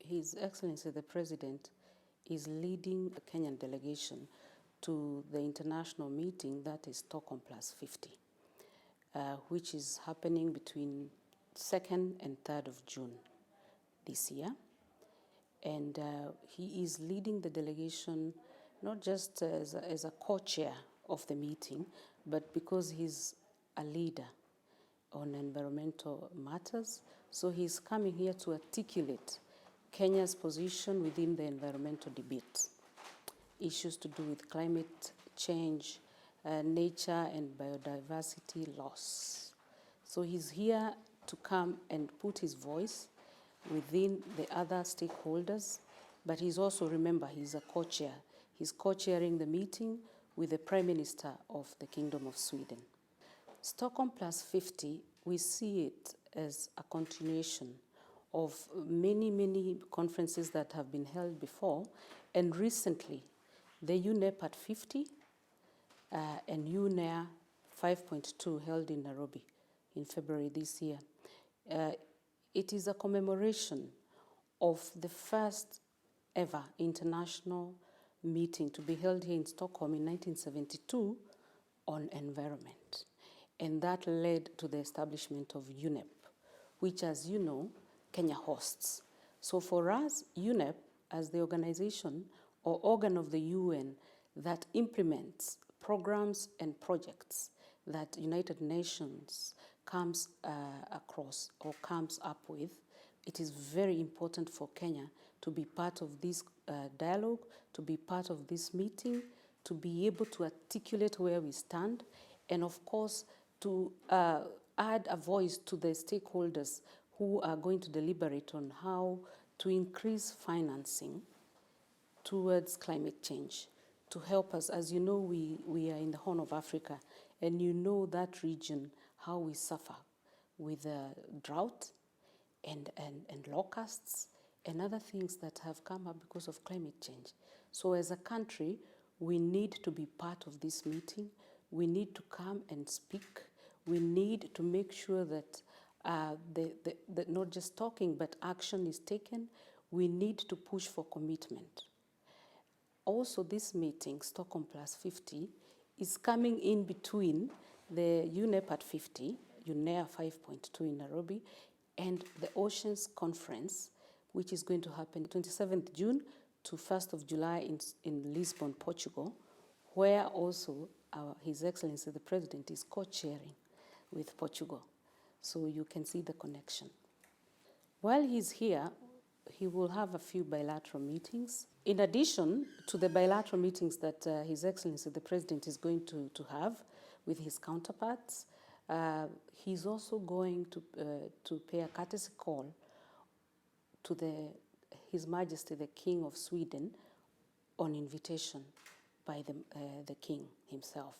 His Excellency the President is leading the Kenyan delegation to the international meeting that is Stockholm Plus 50, which is happening between 2nd and 3rd of June this year. And he is leading the delegation not just as a co-chair of the meeting, but because he's a leader on environmental matters. So he's coming here to articulate Kenya's position within the environmental debate. Issues to do with climate change, nature and biodiversity loss. So he's here to come and put his voice within the other stakeholders, but he's also, remember, he's a co-chair. He's co-chairing the meeting with the Prime Minister of the Kingdom of Sweden. Stockholm Plus 50, we see it as a continuation of many conferences that have been held before, and recently the UNEP 50 and UNEA 5.2 held in Nairobi in February this year. It is a commemoration of the first ever international meeting to be held here in Stockholm in 1972 on environment. And that led to the establishment of UNEP, which, as you know, Kenya hosts. So for us, UNEP, as the organization or organ of the UN that implements programs and projects that United Nations comes across or comes up with, it is very important for Kenya to be part of this dialogue, to be part of this meeting, to be able to articulate where we stand, and of course to add a voice to the stakeholders who are going to deliberate on how to increase financing towards climate change to help us. As you know, we are in the Horn of Africa, and you know that region, how we suffer with drought and locusts and other things that have come up because of climate change. So as a country, we need to be part of this meeting. We need to come and speak. We need to make sure that not just talking, but action is taken. We need to push for commitment. Also, this meeting, Stockholm Plus 50, is coming in between the UNEP 50, UNEA 5.2 in Nairobi, and the Oceans Conference, which is going to happen 27th June to 1st of July in Lisbon, Portugal, where also His Excellency the President is co-chairing with Portugal. So you can see the connection. While he's here, he will have a few bilateral meetings. In addition to the bilateral meetings that His Excellency the President is going to have with his counterparts, he's also going to pay a courtesy call to His Majesty the King of Sweden on invitation by the King himself.